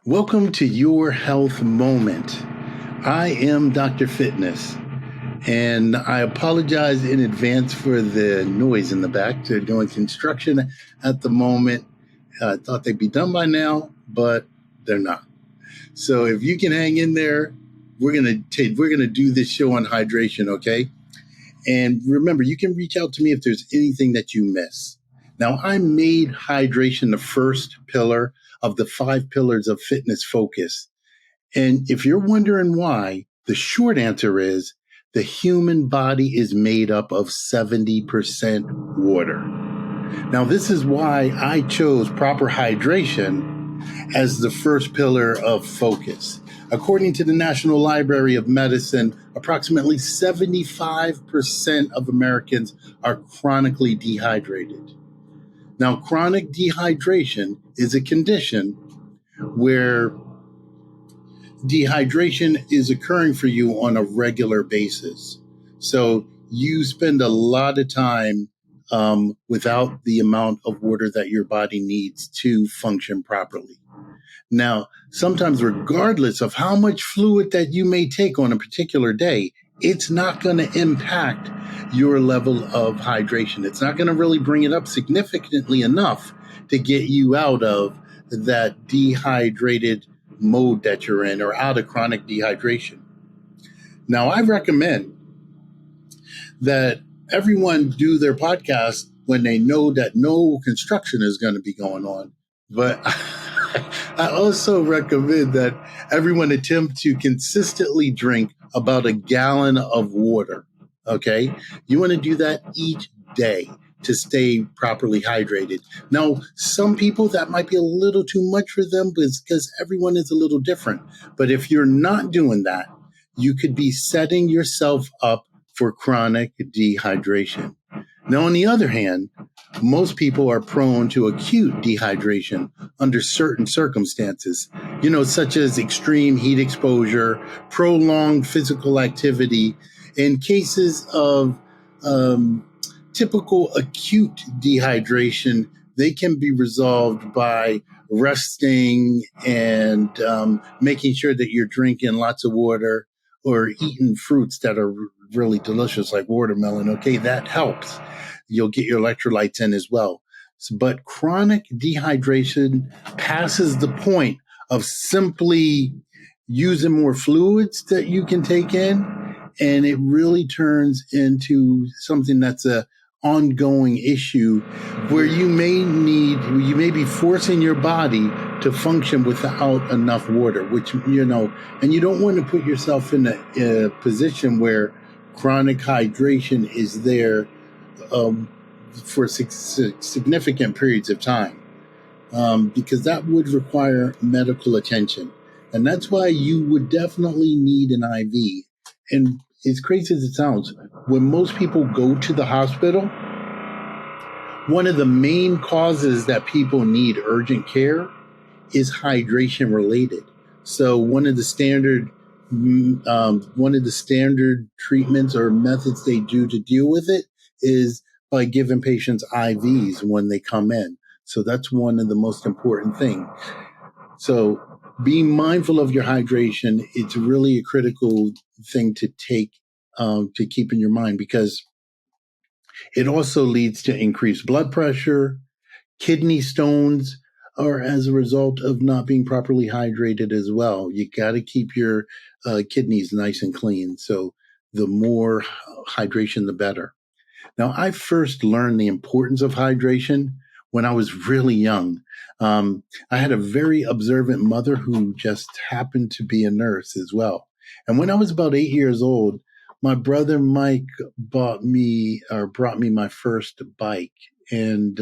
Welcome to Your Health Moment. I am Dr. Fitness, and I apologize in advance for the noise in the back. They're doing construction at the moment. I thought they'd be done by now, but they're not. So if you can hang in there, we're gonna do this show on hydration, okay? And remember, you can reach out to me if there's anything that you miss. Now, I made hydration the first pillar of the 5 pillars of fitness focus. And if you're wondering why, the short answer is the human body is made up of 70% water. Now, this is why I chose proper hydration as the first pillar of focus. According to the National Library of Medicine, approximately 75% of Americans are chronically dehydrated. Now, chronic dehydration is a condition where dehydration is occurring for you on a regular basis. So you spend a lot of time without the amount of water that your body needs to function properly. Now, sometimes regardless of how much fluid that you may take on a particular day, it's not going to impact your level of hydration. It's not going to really bring it up significantly enough to get you out of that dehydrated mode that you're in or out of chronic dehydration. Now, I recommend that everyone do their podcast when they know that no construction is going to be going on. But I also recommend that everyone attempt to consistently drink about a gallon of water. Okay. You want to do that each day to stay properly hydrated. Now, some people that might be a little too much for them because everyone is a little different. But if you're not doing that, you could be setting yourself up for chronic dehydration. Now, on the other hand, most people are prone to acute dehydration under certain circumstances, such as extreme heat exposure, prolonged physical activity. In cases of typical acute dehydration, they can be resolved by resting and making sure that you're drinking lots of water or eating fruits that are really delicious, like watermelon. Okay, that helps. You'll get your electrolytes in as well. But chronic dehydration passes the point of simply using more fluids that you can take in, and it really turns into something that's a ongoing issue where you may be forcing your body to function without enough water, which, and you don't want to put yourself in a position where chronic hydration is there for significant periods of time, because that would require medical attention. And that's why you would definitely need an IV. And as crazy as it sounds, when most people go to the hospital, one of the main causes that people need urgent care is hydration related. So one of the standard treatments or methods they do to deal with it is by giving patients IVs when they come in. So that's one of the most important things. So being mindful of your hydration, it's really a critical thing to take, to keep in your mind, because it also leads to increased blood pressure, kidney stones, or as a result of not being properly hydrated as well. You got to keep your kidneys nice and clean. So the more hydration, the better. Now, I first learned the importance of hydration when I was really young. I had a very observant mother who just happened to be a nurse as well. And when I was about 8 years old, my brother Mike brought me my first bike. And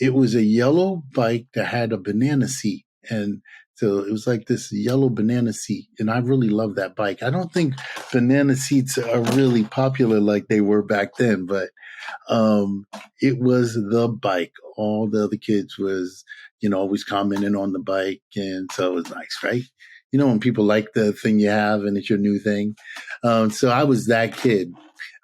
it was a yellow bike that had a banana seat. And so it was like this yellow banana seat. And I really love that bike. I don't think banana seats are really popular like they were back then, but it was the bike. All the other kids was, always commenting on the bike. And so it was nice, right? When people like the thing you have and it's your new thing. So I was that kid.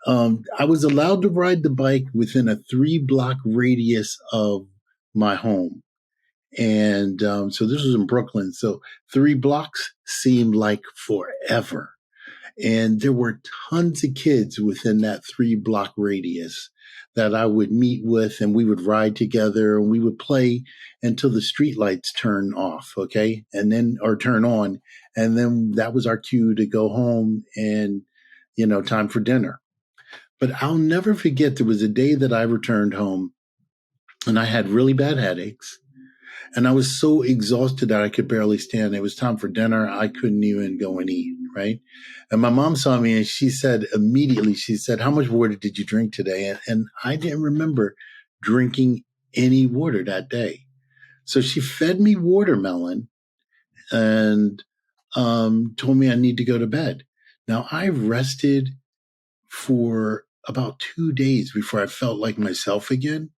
I was allowed to ride the bike within a 3-block radius of my home. And so this was in Brooklyn. So 3 blocks seemed like forever. And there were tons of kids within that 3 block radius that I would meet with, and we would ride together and we would play until the street lights turn off, okay? And then, or turn on. And then that was our cue to go home and, time for dinner. But I'll never forget there was a day that I returned home and I had really bad headaches. And I was so exhausted that I could barely stand. It was time for dinner. I couldn't even go and eat, right? And my mom saw me and she said immediately, she said, "How much water did you drink today?" And I didn't remember drinking any water that day. So she fed me watermelon and told me I need to go to bed. Now I rested for about 2 days before I felt like myself again.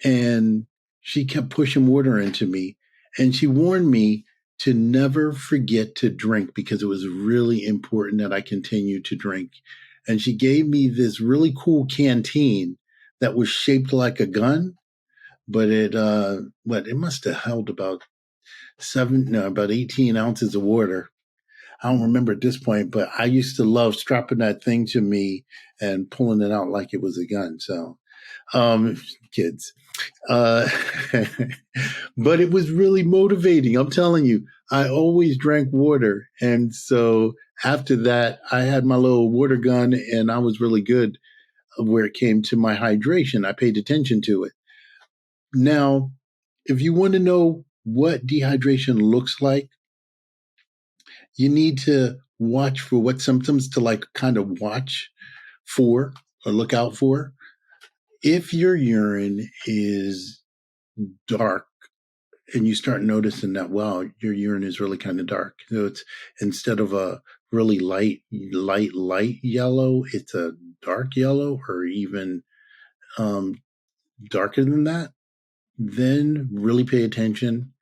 And she kept pushing water into me. And she warned me to never forget to drink because it was really important that I continue to drink. And she gave me this really cool canteen that was shaped like a gun, but it must have held about about 18 ounces of water. I don't remember at this point, but I used to love strapping that thing to me and pulling it out like it was a gun. So, kids. Uh, but it was really motivating. I'm telling you, I always drank water. And so after that, I had my little water gun and I was really good where it came to my hydration. I paid attention to it. Now, if you want to know what dehydration looks like, you need to watch for what symptoms to kind of watch for or look out for. If your urine is dark, and you start noticing that, wow, your urine is really kind of dark. So it's instead of a really light yellow, it's a dark yellow or even darker than that. Then really pay attention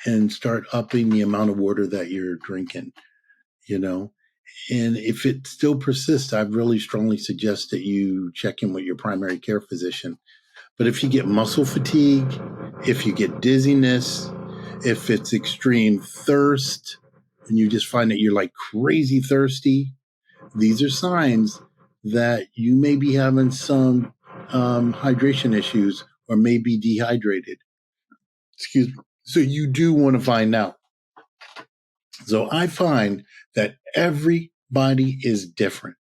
and start upping the amount of water that you're drinking, you know. And if it still persists, I really strongly suggest that you check in with your primary care physician. But if you get muscle fatigue, if you get dizziness, if it's extreme thirst, and you just find that you're like crazy thirsty, these are signs that you may be having some hydration issues or may be dehydrated. Excuse me. So you do want to find out. So I find that everybody is different.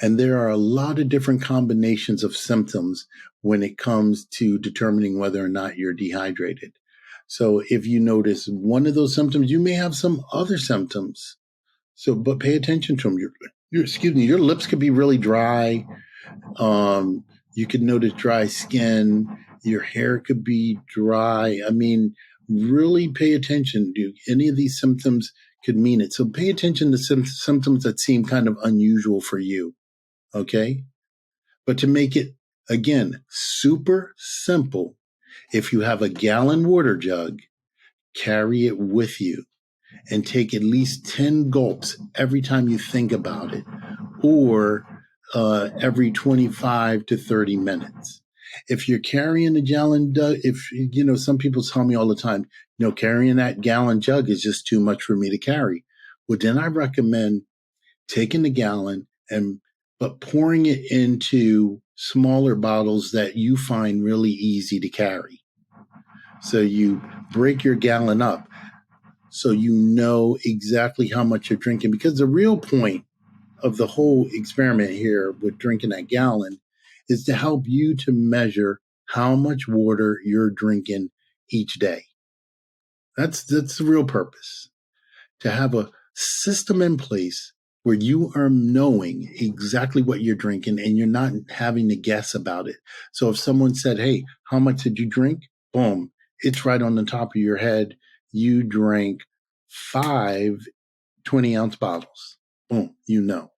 And there are a lot of different combinations of symptoms when it comes to determining whether or not you're dehydrated. So if you notice one of those symptoms, you may have some other symptoms. So, but pay attention to them. Your lips could be really dry. You could notice dry skin. Your hair could be dry. I mean, really pay attention. Do any of these symptoms could mean it? So pay attention to symptoms that seem kind of unusual for you. Okay. But to make it, again, super simple, if you have a gallon water jug, carry it with you and take at least 10 gulps every time you think about it, or every 25 to 30 minutes. If you're carrying a gallon jug, some people tell me all the time, carrying that gallon jug is just too much for me to carry. Well, then I recommend taking the gallon but pouring it into smaller bottles that you find really easy to carry. So you break your gallon up so you know exactly how much you're drinking, because the real point of the whole experiment here with drinking that gallon is to help you to measure how much water you're drinking each day. That's the real purpose, to have a system in place where you are knowing exactly what you're drinking and you're not having to guess about it. So if someone said, "Hey, how much did you drink?" Boom, it's right on the top of your head. You drank 5 20-ounce bottles. Boom, you know.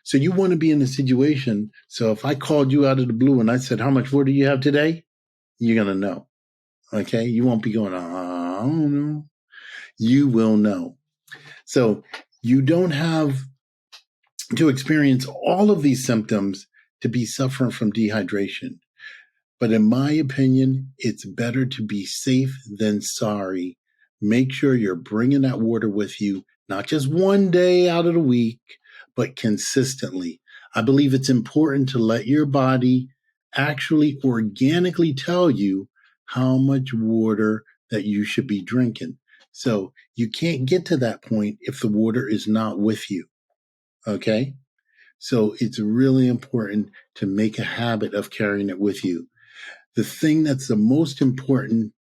So you want to be in a situation. So if I called you out of the blue and I said, "How much water do you have today?" You're going to know. Okay. You won't be going, "I don't know." You will know. So you don't have to experience all of these symptoms to be suffering from dehydration. But in my opinion, it's better to be safe than sorry. Make sure you're bringing that water with you, not just one day out of the week, but consistently. I believe it's important to let your body actually organically tell you how much water that you should be drinking. So you can't get to that point if the water is not with you. Okay? So it's really important to make a habit of carrying it with you. The thing that's the most important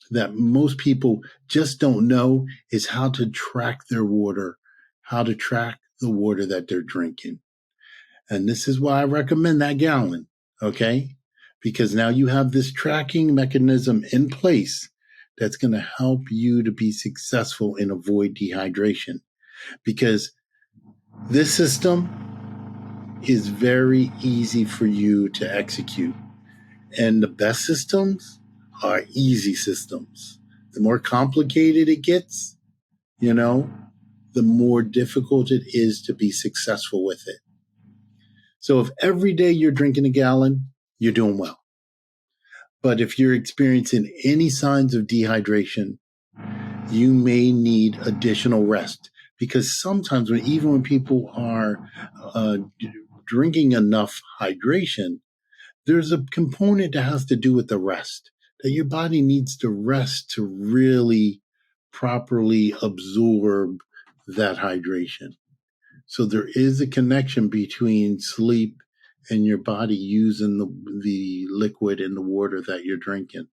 that most people just don't know is how to track their water, how to track the water that they're drinking. And this is why I recommend that gallon, okay? Because now you have this tracking mechanism in place that's going to help you to be successful and avoid dehydration. Because this system is very easy for you to execute. And the best systems are easy systems. The more complicated it gets, the more difficult it is to be successful with it. So if every day you're drinking a gallon, you're doing well. But if you're experiencing any signs of dehydration, you may need additional rest. Because sometimes even when people are drinking enough hydration, there's a component that has to do with the rest, that your body needs to rest to really properly absorb that hydration. So there is a connection between sleep and your body using the liquid and the water that you're drinking.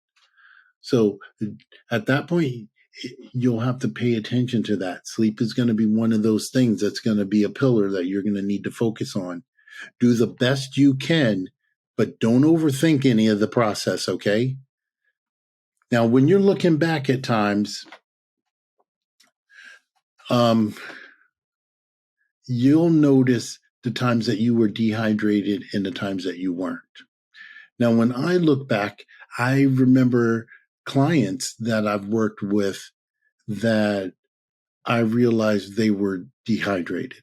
So at that point, you'll have to pay attention to that. Sleep is going to be one of those things that's going to be a pillar that you're going to need to focus on. Do the best you can, but don't overthink any of the process, okay? Now, when you're looking back at times, you'll notice the times that you were dehydrated and the times that you weren't. Now, when I look back, I remember clients that I've worked with that I realized they were dehydrated.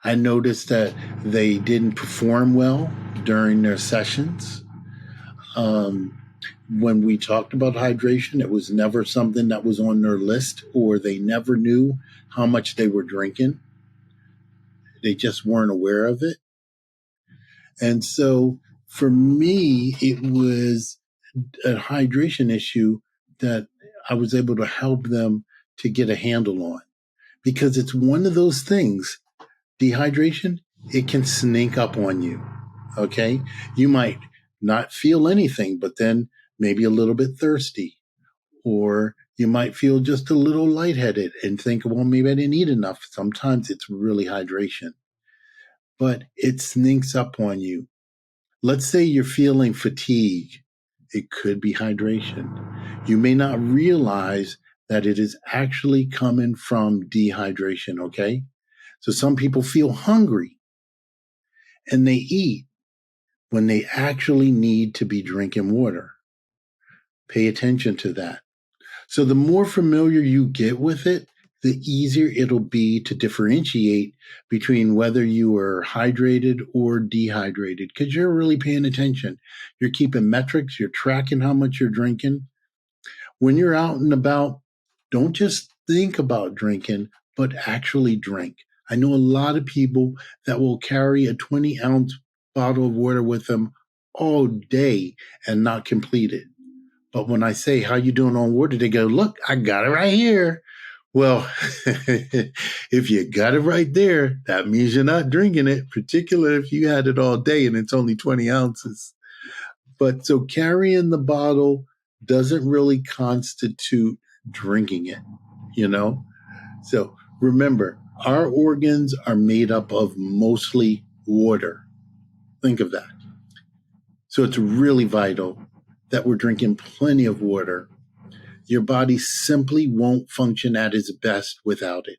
I noticed that they didn't perform well during their sessions. When we talked about hydration, it was never something that was on their list, or they never knew how much they were drinking. They just weren't aware of it. And so for me, it was a hydration issue that I was able to help them to get a handle on, because it's one of those things. Dehydration, it can sneak up on you. Okay. You might not feel anything, but then maybe a little bit thirsty, or you might feel just a little lightheaded and think, well, maybe I didn't eat enough. Sometimes it's really hydration, but it sneaks up on you. Let's say you're feeling fatigue. It could be hydration. You may not realize that it is actually coming from dehydration. Okay. So some people feel hungry and they eat when they actually need to be drinking water. Pay attention to that. So the more familiar you get with it, the easier it'll be to differentiate between whether you are hydrated or dehydrated, because you're really paying attention. You're keeping metrics, you're tracking how much you're drinking. When you're out and about, don't just think about drinking, but actually drink. I know a lot of people that will carry a 20-ounce bottle of water with them all day and not complete it. But when I say, how you doing on water? They go, look, I got it right here. Well, if you got it right there, that means you're not drinking it, particularly if you had it all day and it's only 20 ounces. But so carrying the bottle doesn't really constitute drinking it, So remember, our organs are made up of mostly water. Think of that. So it's really vital that we're drinking plenty of water. Your body simply won't function at its best without it.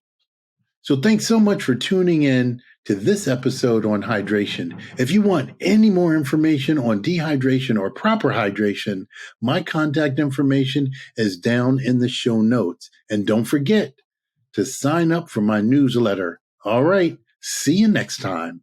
So thanks so much for tuning in to this episode on hydration. If you want any more information on dehydration or proper hydration, my contact information is down in the show notes. And don't forget to sign up for my newsletter. All right, see you next time.